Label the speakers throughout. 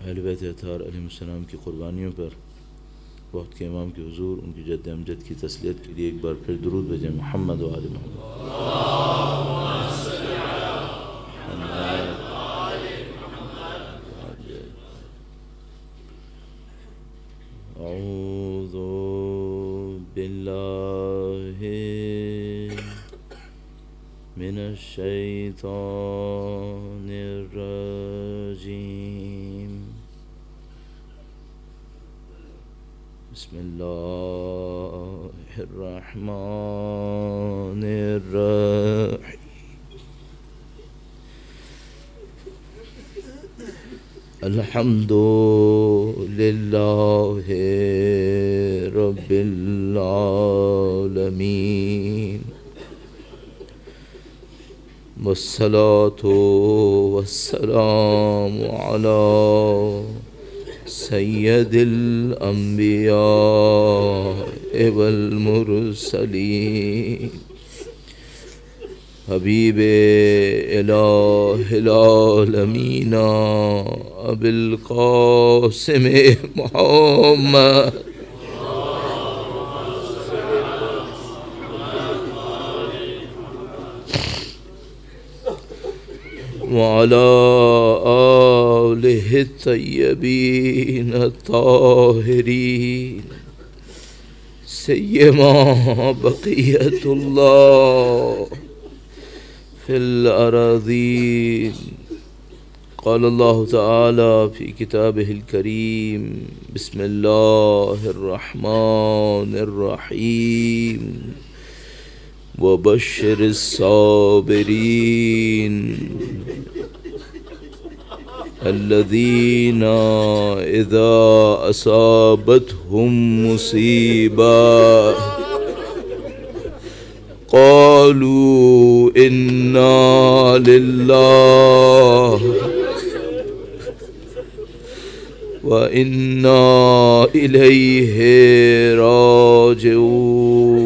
Speaker 1: اہل بیت اطہار علیہ السلام کی قربانیوں پر وقت کے امام کے حضور ان کی جد امجد کی تسلیت کے لیے ایک بار پھر درود بھیجیں محمد و آل محمد۔ اعوذ باللہ من الشیطان الرجیم، بسم اللہ الرحمن الرحیم۔ الحمد للہ رب العالمین، والصلاة والسلام علی سید الانبیاء والمرسلین، حبیب الہ العالمین ابی القاسم محمد وعلى آلہ الطیبین الطاہرین، سیما بقیت اللہ فی الارضین۔ قال اللہ تعالی فی کتابہ الکریم، بسم اللہ الرحمن الرحیم، وبشر الصابرین الذین اذا اصابتهم مصیبہ قالوا انا للہ وانا الیہ راجعون۔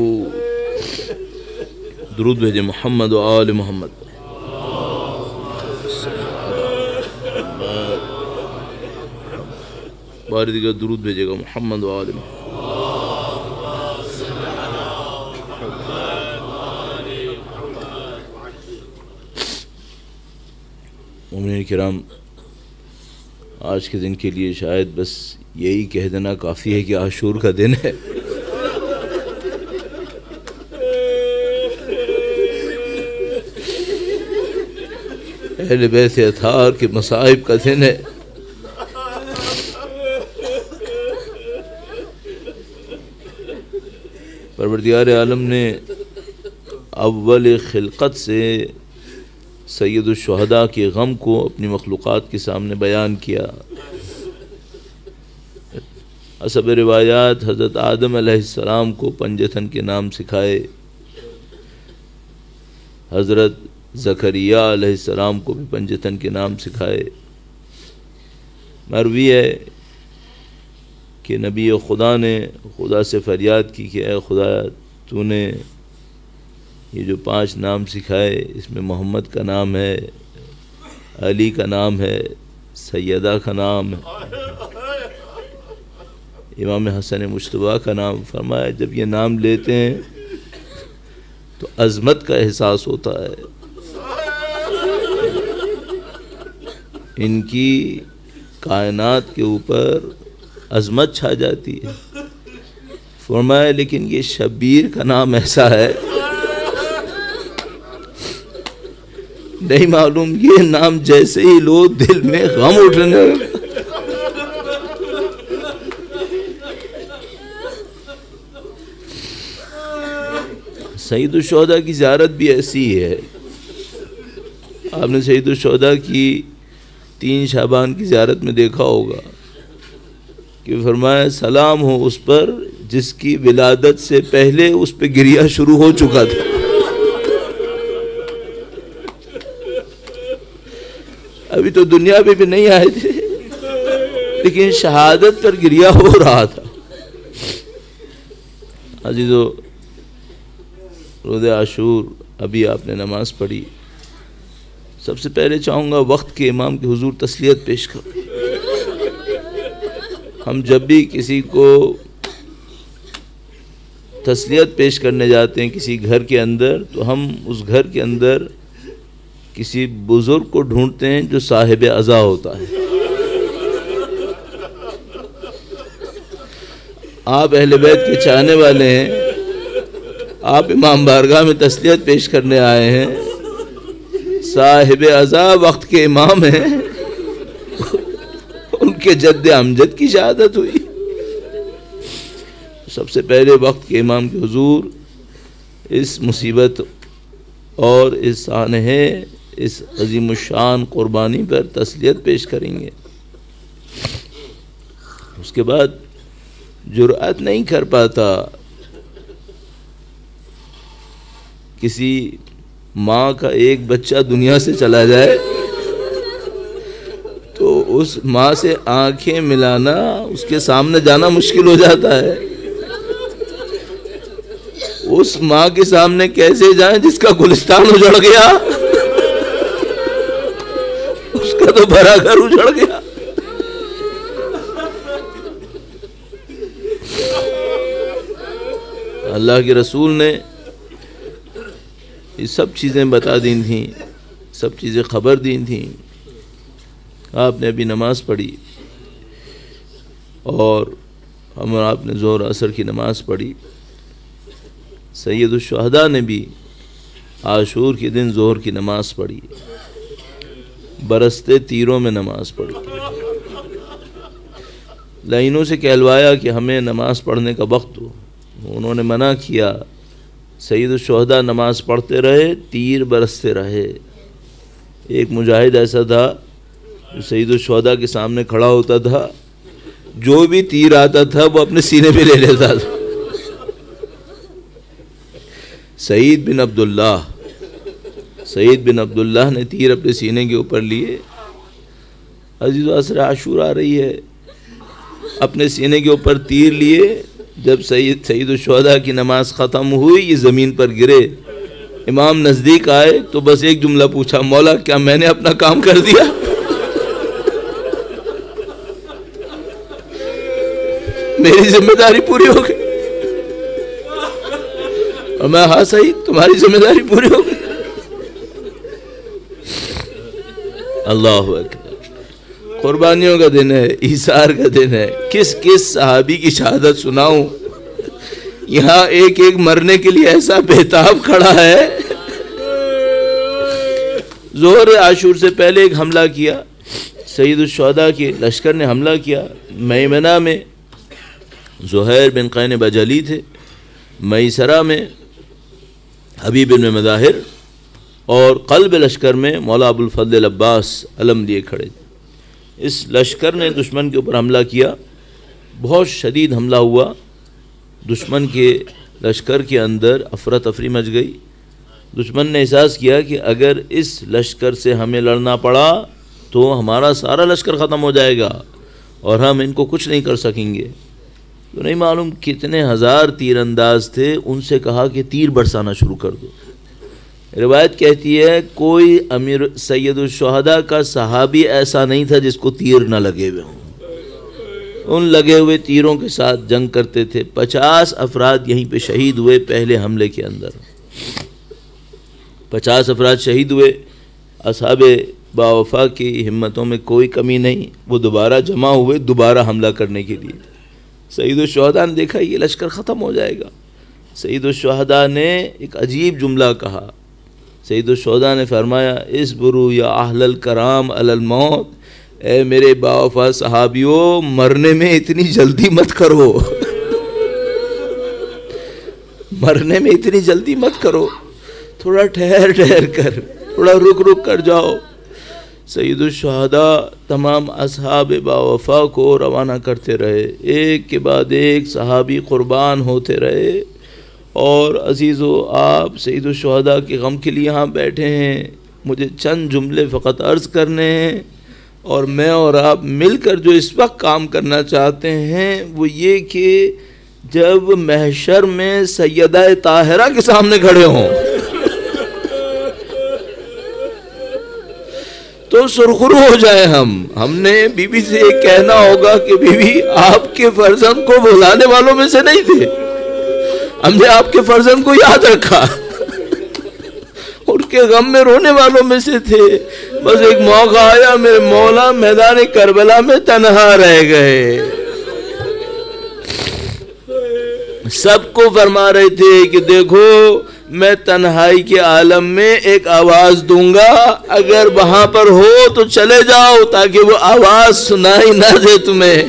Speaker 1: درود بھیجیں محمد و آل محمد۔ باری دیگر درود بھیجے گا محمد و آل محمد۔ مومنین کرام، آج کے دن کے لیے شاید بس یہی کہہ دینا کافی ہے کہ عاشور کا دن ہے۔ اہل بیت اطہار کے مصائب کا دن ہے۔ پروردگار عالم نے اول خلقت سے سید الشہداء کے غم کو اپنی مخلوقات کے سامنے بیان کیا۔ حسب روایات حضرت آدم علیہ السلام کو پنجتن کے نام سکھائے، حضرت زکریا علیہ السلام کو بھی پنجتن کے نام سکھائے۔ مروی ہے کہ نبی خدا نے خدا سے فریاد کی کہ اے خدا، تو نے یہ جو 5 نام سکھائے، اس میں محمد کا نام ہے، علی کا نام ہے، سیدہ کا نام ہے، امام حسن مجتبیٰ کا نام۔ فرمایا جب یہ نام لیتے ہیں تو عظمت کا احساس ہوتا ہے، ان کی کائنات کے اوپر عظمت چھا جاتی ہے۔ فرمایا لیکن یہ شبیر کا نام ایسا ہے، نہیں معلوم یہ نام جیسے ہی لو دل میں غم اٹھنے۔ سید الشہداء کی زیارت بھی ایسی ہے۔ آپ نے سید الشہداء کی 3 شعبان کی زیارت میں دیکھا ہوگا کہ فرمایا سلام ہو اس پر جس کی ولادت سے پہلے اس پہ گریہ شروع ہو چکا تھا۔ ابھی تو دنیا میں بھی نہیں آئے تھے لیکن شہادت پر گریہ ہو رہا تھا۔ عزیزو، روز عاشور ابھی آپ نے نماز پڑھی، سب سے پہلے چاہوں گا وقت کے امام کے حضور تسلیت پیش کرو۔ ہم جب بھی کسی کو تسلیت پیش کرنے جاتے ہیں کسی گھر کے اندر، تو ہم اس گھر کے اندر کسی بزرگ کو ڈھونڈتے ہیں جو صاحب عزا ہوتا ہے۔ آپ اہل بیت کے چاہنے والے ہیں، آپ امام بارگاہ میں تسلیت پیش کرنے آئے ہیں، صاحب عزا وقت کے امام ہیں، ان کے جد امجد کی شہادت ہوئی۔ سب سے پہلے وقت کے امام کے حضور اس مصیبت اور اس سانحے اس عظیم الشان قربانی پر تسلیت پیش کریں گے۔ اس کے بعد جرأت نہیں کر پاتا کسی ماں کا ایک بچہ دنیا سے چلا جائے تو اس ماں سے آنکھیں ملانا، اس کے سامنے جانا مشکل ہو جاتا ہے۔ اس ماں کے سامنے کیسے جائیں جس کا گلستان اجڑ گیا، اس کا تو بھرا گھر اجڑ گیا۔ اللہ کے رسول نے یہ سب چیزیں بتا دی تھیں، سب چیزیں خبر دی تھیں۔ آپ نے ابھی نماز پڑھی اور ہم اور آپ نے ظہر عصر کی نماز پڑھی۔ سید الشہداء نے بھی عاشور کے دن ظہر کی نماز پڑھی، برستے تیروں میں نماز پڑھی، لائنوں سے کہلوایا کہ ہمیں نماز پڑھنے کا وقت دو، انہوں نے منع کیا۔ سید الشہداء نماز پڑھتے رہے، تیر برستے رہے۔ ایک مجاہد ایسا تھا جو سید الشہداء کے سامنے کھڑا ہوتا تھا، جو بھی تیر آتا تھا وہ اپنے سینے پہ لے لیتا تھا۔ سعید بن عبداللہ نے تیر اپنے سینے کے اوپر لیے۔ عزیز و عصر عاشور آ رہی ہے، اپنے سینے کے اوپر تیر لیے۔ جب سید الشہداء کی نماز ختم ہوئی، یہ زمین پر گرے۔ امام نزدیک آئے تو بس ایک جملہ پوچھا، مولا کیا میں نے اپنا کام کر دیا؟ میری ذمہ داری پوری ہو گئی؟ اور میں ہاں صحیح، تمہاری ذمہ داری پوری ہو گئی۔ اللہ اکبر، قربانیوں کا دن ہے، ایثار کا دن ہے۔ کس صحابی کی شہادت سناؤں؟ یہاں ایک ایک مرنے کے لیے ایسا بہتاب کھڑا ہے۔ ظہر عاشور سے پہلے ایک حملہ کیا، سید الشہداء کے لشکر نے حملہ کیا۔ میمنہ میں زہیر بن قین بجلی تھے، میسرہ میں حبیب بن مظاہر، اور قلب لشکر میں مولا ابو الفضل عباس علم لیے کھڑے تھے۔ اس لشکر نے دشمن کے اوپر حملہ کیا، بہت شدید حملہ ہوا۔ دشمن کے لشکر کے اندر افراتفری مچ گئی۔ دشمن نے احساس کیا کہ اگر اس لشکر سے ہمیں لڑنا پڑا تو ہمارا سارا لشکر ختم ہو جائے گا اور ہم ان کو کچھ نہیں کر سکیں گے۔ تو نہیں معلوم کتنے ہزار تیر انداز تھے، ان سے کہا کہ تیر برسانا شروع کر دو۔ روایت کہتی ہے کوئی امیر سید الشہداء کا صحابی ایسا نہیں تھا جس کو تیر نہ لگے ہوئے ہوں۔ ان لگے ہوئے تیروں کے ساتھ جنگ کرتے تھے۔ 50 افراد یہیں پہ شہید ہوئے پہلے حملے کے اندر۔ 50 افراد شہید ہوئے۔ اصحاب باوفا کی ہمتوں میں کوئی کمی نہیں، وہ دوبارہ جمع ہوئے دوبارہ حملہ کرنے کے لیے۔ سید الشہداء نے دیکھا یہ لشکر ختم ہو جائے گا۔ سید الشہداء نے ایک عجیب جملہ کہا۔ سید الشہداء نے فرمایا اصبروا یا اہل الکرام علی الموت، اے میرے باوفا صحابیوں، مرنے میں اتنی جلدی مت کرو، مرنے میں اتنی جلدی مت کرو، تھوڑا ٹھہر کر، تھوڑا رک کر جاؤ۔ سید الشہداء تمام اصحاب باوفا کو روانہ کرتے رہے، ایک کے بعد ایک صحابی قربان ہوتے رہے۔ اور عزیزو، آپ سید الشہداء کے غم کے لیے یہاں بیٹھے ہیں، مجھے چند جملے فقط عرض کرنے ہیں، اور میں اور آپ مل کر جو اس وقت کام کرنا چاہتے ہیں وہ یہ کہ جب محشر میں سیدہ طاہرہ کے سامنے کھڑے ہوں تو تو سرخرو ہو جائے ہم نے بی بی سے یہ کہنا ہوگا کہ بی بی آپ کے فرزند کو بلانے والوں میں سے نہیں تھے، ہم نے آپ کے فرزند کو یاد رکھا، ان کے غم میں رونے والوں میں سے تھے، بس ایک موقع آیا میرے مولا میدان کربلا میں تنہا رہ گئے۔ سب کو فرما رہے تھے کہ دیکھو میں تنہائی کے عالم میں ایک آواز دوں گا، اگر وہاں پر ہو تو چلے جاؤ تاکہ وہ آواز سنائی نہ دے تمہیں،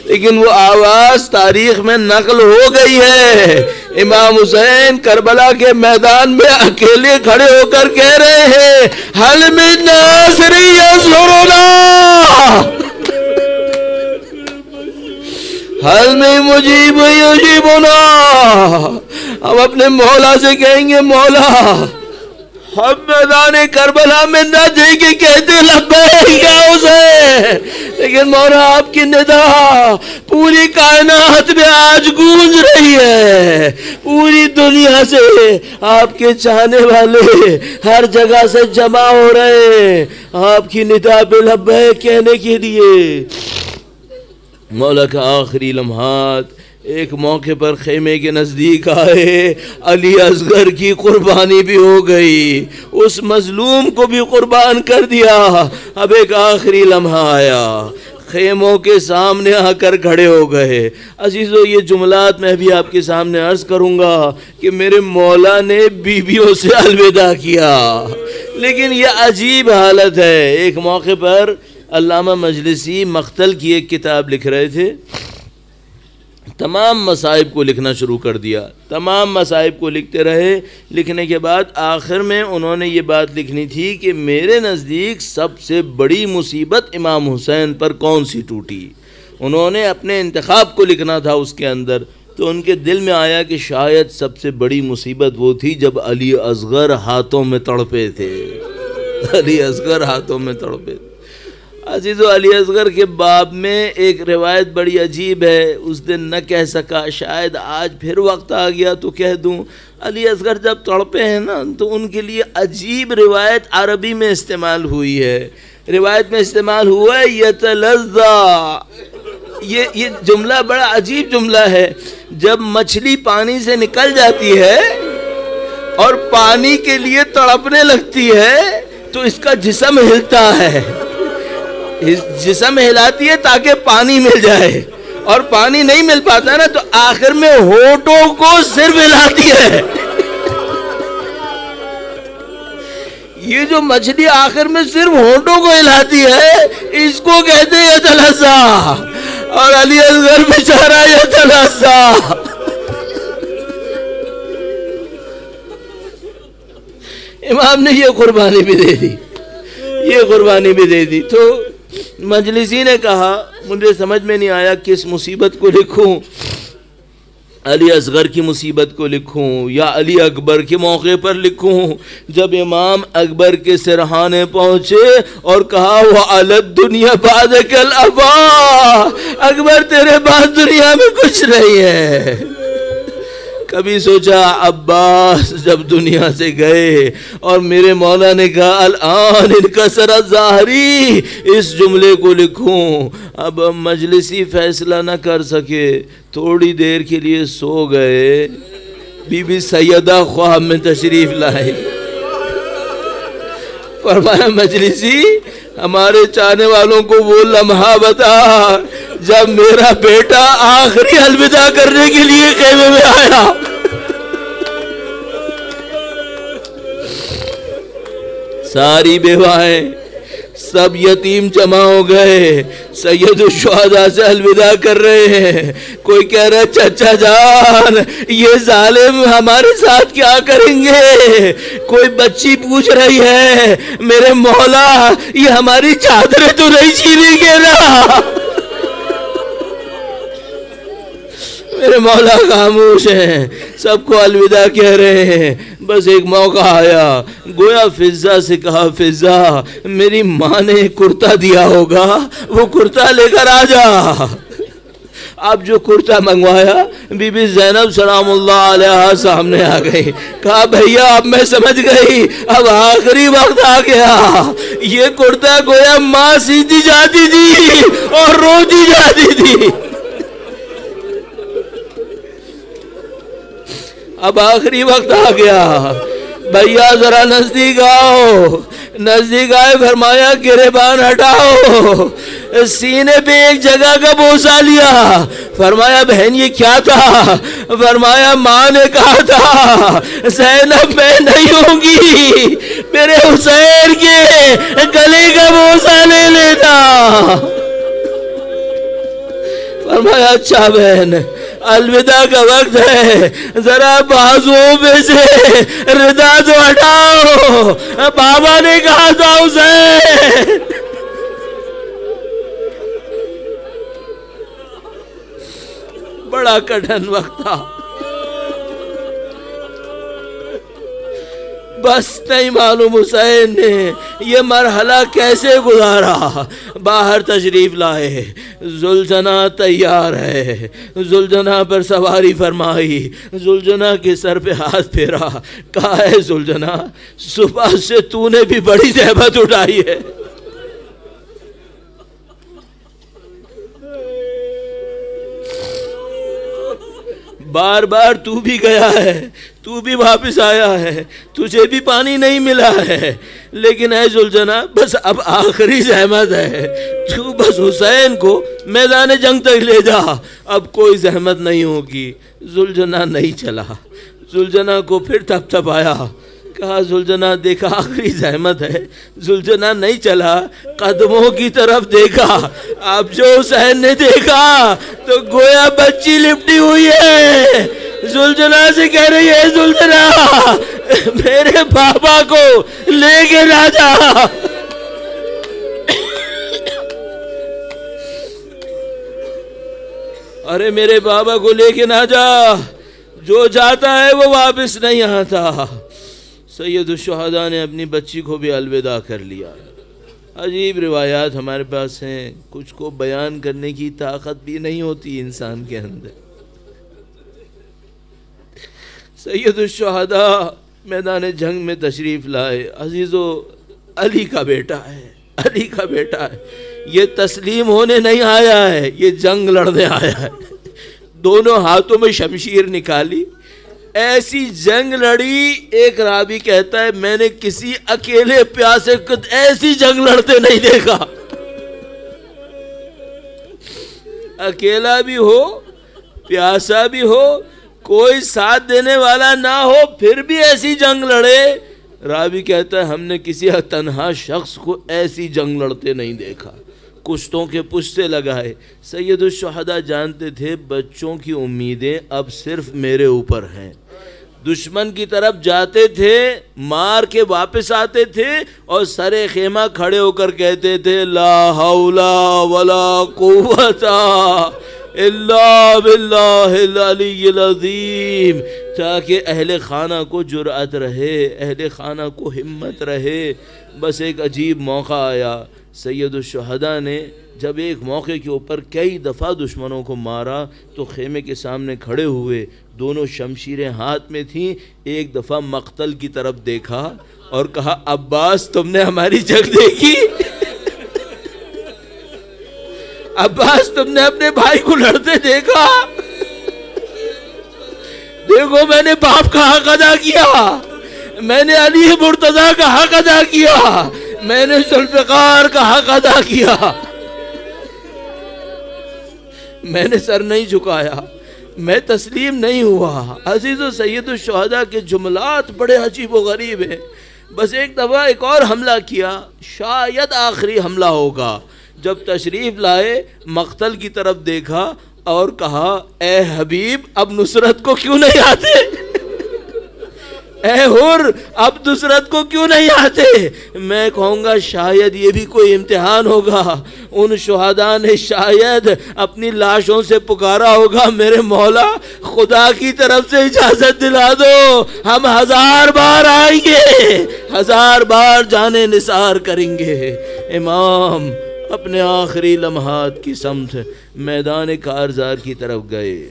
Speaker 1: لیکن وہ آواز تاریخ میں نقل ہو گئی ہے۔ امام حسین کربلا کے میدان میں اکیلے کھڑے ہو کر کہہ رہے ہیں حل من ناصر ینصرنا، حل من مجیب یجیبنا۔ ہم اپنے مولا سے کہیں گے مولا ہم میدان کربلا میں نہ جائیں گے، کہتے لبیک یا حسین، لیکن مولا آپ کی ندا پوری کائنات میں آج گونج رہی ہے، پوری دنیا سے آپ کے چاہنے والے ہر جگہ سے جمع ہو رہے ہیں آپ کی ندا پہ لبیک کہنے کے لیے۔ مولا کا آخری لمحات ایک موقع پر خیمے کے نزدیک آئے، علی اصغر کی قربانی بھی ہو گئی، اس مظلوم کو بھی قربان کر دیا۔ اب ایک آخری لمحہ آیا، خیموں کے سامنے آ کر کھڑے ہو گئے۔ عزیزو یہ جملات میں بھی آپ کے سامنے عرض کروں گا کہ میرے مولا نے بیویوں سے الوداع کیا، لیکن یہ عجیب حالت ہے۔ ایک موقع پر علامہ مجلسی مقتل کی ایک کتاب لکھ رہے تھے، تمام مصائب کو لکھنا شروع کر دیا، تمام مصائب کو لکھتے رہے، لکھنے کے بعد آخر میں انہوں نے یہ بات لکھنی تھی کہ میرے نزدیک سب سے بڑی مصیبت امام حسین پر کون سی ٹوٹی۔ انہوں نے اپنے انتخاب کو لکھنا تھا اس کے اندر، تو ان کے دل میں آیا کہ شاید سب سے بڑی مصیبت وہ تھی جب علی اصغر ہاتھوں میں تڑپے تھے، علی اصغر ہاتھوں میں تڑپے تھے۔ عزیزو علی اصغر کے باب میں ایک روایت بڑی عجیب ہے، اس دن نہ کہہ سکا، شاید آج پھر وقت آ گیا تو کہہ دوں۔ علی اصغر جب تڑپے ہیں نا تو ان کے لیے عجیب روایت عربی میں استعمال ہوئی ہے، روایت میں استعمال ہوا ہے یتلذا۔ یہ جملہ بڑا عجیب جملہ ہے، جب مچھلی پانی سے نکل جاتی ہے اور پانی کے لیے تڑپنے لگتی ہے تو اس کا جسم ہلتا ہے، جسم ہلاتی ہے تاکہ پانی مل جائے، اور پانی نہیں مل پاتا نا تو آخر میں ہونٹوں کو صرف ہلاتی ہے۔ یہ جو مچھلی آخر میں صرف ہونٹوں کو ہلاتی ہے اس کو کہتے ہیں یتلذا، اور علی اصغر بیچارہ یتلذا۔ امام نے یہ قربانی بھی دے دی، یہ قربانی بھی دے دی۔ تو مجلسی نے کہا مجھے سمجھ میں نہیں آیا کس مصیبت کو لکھوں، علی اصغر کی مصیبت کو لکھوں یا علی اکبر کے موقع پر لکھوں، جب امام اکبر کے سرحانے پہنچے اور کہا وَعَلَى الدُّنْيَا بَعْدَكَ الْأَبَا، اکبر تیرے بعد دنیا میں کچھ نہیں ہے۔ کبھی سوچا عباس جب دنیا سے گئے اور میرے مولا نے کہا الان انکسر ظاہری، اس جملے کو لکھوں۔ اب مجلسی فیصلہ نہ کر سکے، تھوڑی دیر کے لیے سو گئے، بی بی سیدہ خواب میں تشریف لائی، فرمایا مجلسی ہمارے چاہنے والوں کو وہ لمحہ بتا جب میرا بیٹا آخری الوداع کرنے کے لیے خیمے میں آیا۔ ساری بیوائیں سب یتیم جمع ہو گئے، سید الشہداء سے الوداع کر رہے ہیں۔ کوئی کہہ رہا ہے چچا جان یہ ظالم ہمارے ساتھ کیا کریں گے، کوئی بچی پوچھ رہی ہے میرے مولا یہ ہماری چادریں تو نہیں چھینیں گے نا۔ میرے مولا خاموش ہیں، سب کو الوداع کہہ رہے ہیں۔ بس ایک موقع آیا، گویا فضہ سے کہا فضہ میری ماں نے کرتا دیا ہوگا، وہ کرتا لے کر آ جا۔ اب جو کرتا منگوایا بی بی زینب سلام اللہ علیہ سامنے آ گئی. کہا بھیا اب میں سمجھ گئی اب آخری وقت آ گیا. یہ کرتا گویا ماں سیدھی جاتی تھی اور روتی جاتی تھی. اب آخری وقت آ گیا. بھیا ذرا نزدیک آؤ. نزدیک آئے فرمایا گریبان ہٹاؤ. سینے پہ ایک جگہ کا بوسہ لیا. فرمایا بہن یہ کیا تھا؟ فرمایا ماں نے کہا تھا زینب میں نہیں ہوں گی، میرے حسین کے گلے کا بوسہ لے لینا. فرمایا اچھا بہن الوداع کا وقت ہے، ذرا بازوؤں پہ سے ردا تو ہٹاؤ. بابا نے کہا تھا حسین. بڑا کٹھن وقت تھا. بس نہیں معلوم حسین نے یہ مرحلہ کیسے گزارا. باہر تشریف لائے، زلجنہ تیار ہے. زلجنہ پر سواری فرمائی، زلجنہ کے سر پہ ہاتھ پھیرا. کہا ہے زلجنہ صبح سے تو نے بھی بڑی زحمت اٹھائی ہے. بار بار تو بھی گیا ہے، تو بھی واپس آیا ہے، تجھے بھی پانی نہیں ملا ہے، لیکن اے زلجنہ بس اب آخری زحمت ہے، تو بس حسین کو میدان جنگ تک لے جا، اب کوئی زحمت نہیں ہوگی. زلجنہ نہیں چلا. زلجنہ کو پھر تھپ تھپ آیا. کہا زلجنہ دیکھا آخری زحمت ہے. زلجنہ نہیں چلا، قدموں کی طرف دیکھا. اب جو حسین نے دیکھا تو گویا بچی لپٹی ہوئی ہے. زلجنہ سے کہہ رہی ہے زلجنہ میرے بابا کو لے کے نہ جا. ارے میرے بابا کو لے کے نہ جا، جو جاتا ہے وہ واپس نہیں آتا. سید الشہداء نے اپنی بچی کو بھی الوداع کر لیا. عجیب روایات ہمارے پاس ہیں، کچھ کو بیان کرنے کی طاقت بھی نہیں ہوتی انسان کے اندر. سید الشہداء میدان جنگ میں تشریف لائے. عزیزو علی کا بیٹا ہے، علی کا بیٹا ہے. یہ تسلیم ہونے نہیں آیا ہے، یہ جنگ لڑنے آیا ہے. دونوں ہاتھوں میں شمشیر نکالی، ایسی جنگ لڑی. ایک راوی کہتا ہے میں نے کسی اکیلے پیاسے کو ایسی جنگ لڑتے نہیں دیکھا. اکیلا بھی ہو، پیاسا بھی ہو، کوئی ساتھ دینے والا نہ ہو، پھر بھی ایسی جنگ لڑے. راوی کہتا ہے ہم نے کسی تنہا شخص کو ایسی جنگ لڑتے نہیں دیکھا. کشتوں کے پشتے لگائے. سید الشہداء جانتے تھے بچوں کی امیدیں اب صرف میرے اوپر ہیں. دشمن کی طرف جاتے تھے، مار کے واپس آتے تھے اور سرے خیمہ کھڑے ہو کر کہتے تھے لا حول ولا قوت الا باللہ العلی العظیم، تاکہ اہل خانہ کو جرأت رہے، اہل خانہ کو ہمت رہے. بس ایک عجیب موقع آیا. سید الشہداء نے جب ایک موقع کے اوپر کئی دفعہ دشمنوں کو مارا تو خیمے کے سامنے کھڑے ہوئے، دونوں شمشیریں ہاتھ میں تھیں. ایک دفعہ مقتل کی طرف دیکھا اور کہا عباس تم نے ہماری جنگ دیکھی؟ عباس تم نے اپنے بھائی کو لڑتے دیکھا؟ دیکھو میں نے باپ کا حق ادا کیا، میں نے علی مرتضیٰ کا حق ادا کیا، میں نے ذوالفقار کا حق ادا کیا. میں نے سر نہیں جھکایا، میں تسلیم نہیں ہوا. عزیزو سید الشہداء کے جملات بڑے عجیب و غریب ہیں. بس ایک دفعہ ایک اور حملہ کیا، شاید آخری حملہ ہوگا. جب تشریف لائے مقتل کی طرف دیکھا اور کہا اے حبیب اب نصرت کو کیوں نہیں آتے؟ اے حر اب نصرت کو کیوں نہیں آتے؟ میں کہوں گا شاید یہ بھی کوئی امتحان ہوگا. ان شہداء نے شاید اپنی لاشوں سے پکارا ہوگا میرے مولا خدا کی طرف سے اجازت دلا دو، ہم 1000 بار آئیں گے، 1000 بار جانے نثار کریں گے. امام اپنے آخری لمحات کی سمت میدان کارزار کی طرف گئے۔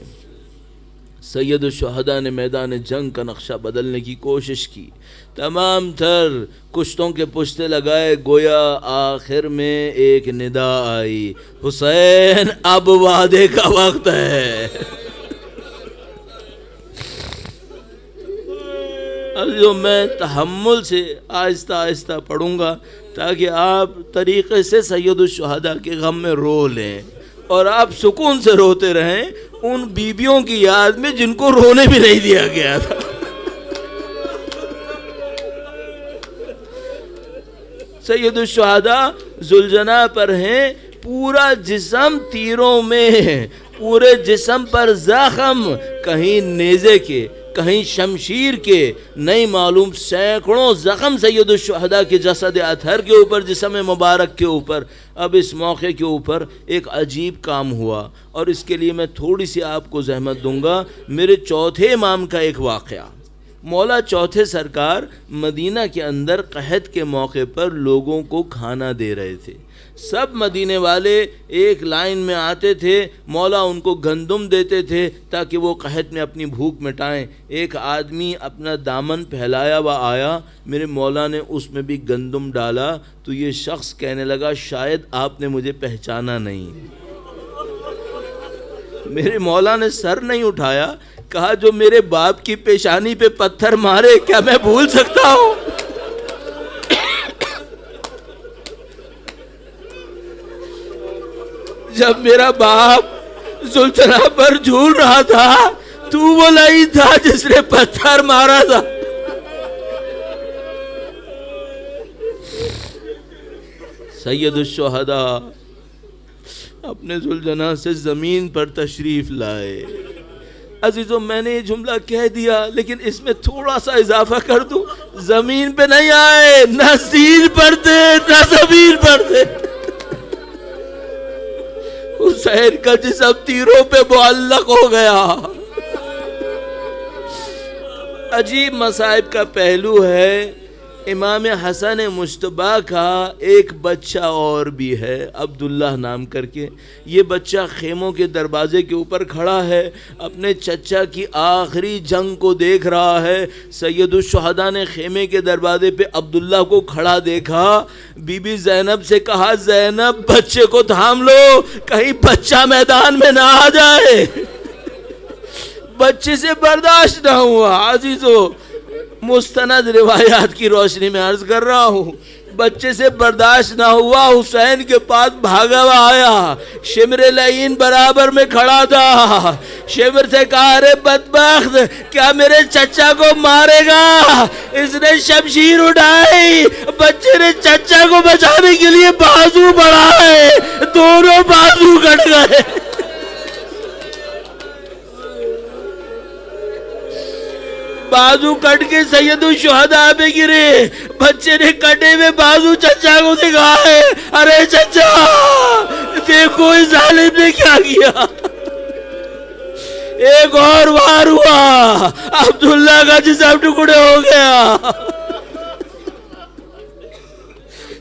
Speaker 1: سید الشہداء نے میدان جنگ کا نقشہ بدلنے کی کوشش کی، تمام تر کشتوں کے پشتے لگائے، گویا آخر میں ایک ندا آئی، حسین اب وعدے کا وقت ہے۔ جو میں تحمل سے آہستہ آہستہ پڑھوں گا تاکہ آپ طریقے سے سید الشہداء کے غم میں رو لیں اور آپ سکون سے روتے رہیں ان بیویوں کی یاد میں جن کو رونے بھی نہیں دیا گیا تھا۔ سید الشہداء ذوالجناح پر ہیں، پورا جسم تیروں میں، پورے جسم پر زخم، کہیں نیزے کے کہیں شمشیر کے، نہیں معلوم سینکڑوں زخم سید الشہداء کے جسد اطہر کے اوپر، جسم مبارک کے اوپر۔ اب اس موقع کے اوپر ایک عجیب کام ہوا اور اس کے لیے میں تھوڑی سی آپ کو زحمت دوں گا۔ میرے چوتھے امام کا ایک واقعہ، مولا چوتھے سرکار مدینہ کے اندر قحط کے موقع پر لوگوں کو کھانا دے رہے تھے۔ سب مدینے والے ایک لائن میں آتے تھے، مولا ان کو گندم دیتے تھے تاکہ وہ قحط میں اپنی بھوک مٹائیں۔ ایک آدمی اپنا دامن پھیلایا ہوا آیا، میرے مولا نے اس میں بھی گندم ڈالا تو یہ شخص کہنے لگا شاید آپ نے مجھے پہچانا نہیں۔ میرے مولا نے سر نہیں اٹھایا، کہا جو میرے باپ کی پیشانی پہ پتھر مارے کیا میں بھول سکتا ہوں؟ جب میرا باپ ذوالجناح پر جھول رہا تھا تو وہ نہیں تھا جس نے پتھر مارا تھا۔ سید الشہداء اپنے ذوالجناح سے زمین پر تشریف لائے۔ عزیزوں میں نے یہ جملہ کہہ دیا لیکن اس میں تھوڑا سا اضافہ کر دوں، زمین پہ نہیں آئے، نہ سین پر تھے نہ زمین پر تھے۔ حسین کا جسم تیروں پہ معلق ہو گیا۔ عجیب مصائب کا پہلو ہے، امام حسن مجتبیٰ کا ایک بچہ اور بھی ہے عبداللہ نام کر کے۔ یہ بچہ خیموں کے دروازے کے اوپر کھڑا ہے، اپنے چچا کی آخری جنگ کو دیکھ رہا ہے۔ سید الشہداء نے خیمے کے دروازے پہ عبداللہ کو کھڑا دیکھا، بی بی زینب سے کہا زینب بچے کو تھام لو کہیں بچہ میدان میں نہ آ جائے۔ بچے سے برداشت نہ ہوا۔ عزیزو مستند روایات کی روشنی میں عرض کر رہا ہوں، بچے سے برداشت نہ ہوا، حسین کے پاس بھاگا ہوا آیا، شمر لعین برابر میں کھڑا تھا۔ شمر سے کہا ارے بدبخت کیا میرے چچا کو مارے گا؟ اس نے شمشیر اٹھائی، بچے نے چچا کو بچانے کے لیے بازو بڑھائے، دونوں بازو کٹ گئے۔ بازو کٹ کے سید الشہداء پہ گرے، بچے نے کٹے ہوئے بازو چچا کو دکھائے، ارے چچا دیکھو اس ظالم نے کیا کیا۔ ایک اور وار ہوا، عبداللہ کا جسم ٹکڑے ہو گیا۔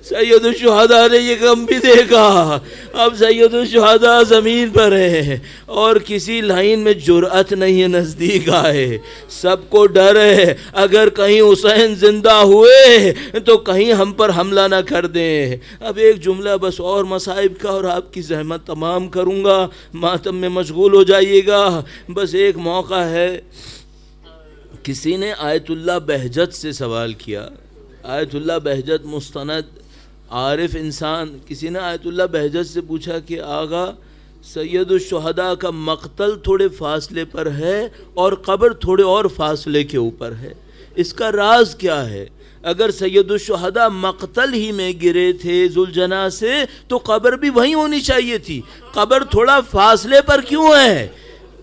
Speaker 1: سید الشہداء نے یہ غم بھی دیکھا۔ اب سید الشہداء زمین پر ہے اور کسی لائن میں جرأت نہیں ہے نزدیک آئے، سب کو ڈر ہے اگر کہیں حسین زندہ ہوئے تو کہیں ہم پر حملہ نہ کر دیں۔ اب ایک جملہ بس اور مصائب کا اور آپ کی زحمت تمام کروں گا، ماتم میں مشغول ہو جائیے گا۔ بس ایک موقع ہے، کسی نے آیت اللہ بہجت سے سوال کیا، آیت اللہ بہجت مستند عارف انسان، کسی نے آیت اللہ بہجت سے پوچھا کہ آغا سید الشہداء کا مقتل تھوڑے فاصلے پر ہے اور قبر تھوڑے اور فاصلے کے اوپر ہے، اس کا راز کیا ہے؟ اگر سید الشہداء مقتل ہی میں گرے تھے ذوالجناح سے تو قبر بھی وہیں ہونی چاہیے تھی، قبر تھوڑا فاصلے پر کیوں ہے؟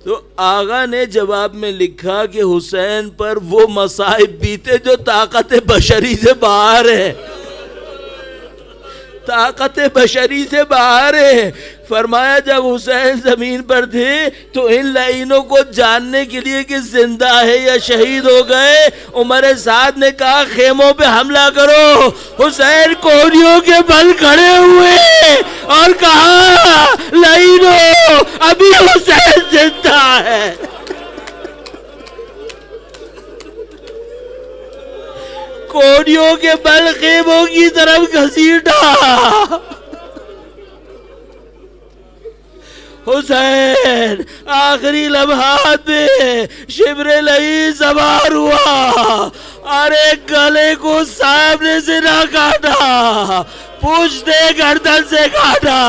Speaker 1: تو آغا نے جواب میں لکھا کہ حسین پر وہ مصائب بیتے جو طاقت بشری سے باہر ہے، طاقت بشری سے باہر ہے۔ فرمایا جب حسین زمین پر تھے تو ان لعینوں کو جاننے کے لیے کہ زندہ ہے یا شہید ہو گئے، عمر سعد نے کہا خیموں پہ حملہ کرو۔ حسین کوہنیوں کے بل کھڑے ہوئے اور کہا لعینو ابھی حسین زندہ ہے. کوڑیوں کے بل خیموں کی طرف گھسیٹا. حسین آخری لمحات میں شبر لعین سوار ہوا. ارے گلے کو سامنے سے نہ کاٹا, پوچھتے گردن سے کاٹا.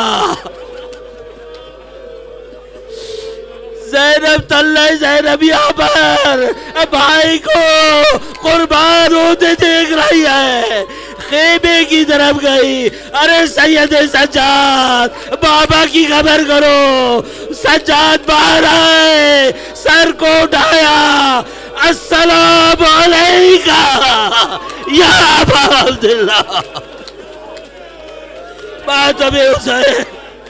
Speaker 1: زینب طلعہ زینبیہ پر بھائی کو قربان ہوتے دیکھ رہی ہے, خیمے کی طرف گئی. ارے سید سجاد بابا کی خبر کرو. سجاد باہر آئے, سر کو اٹھایا, السلام علیکہ یا ابا عبداللہ. بات ابھی حسین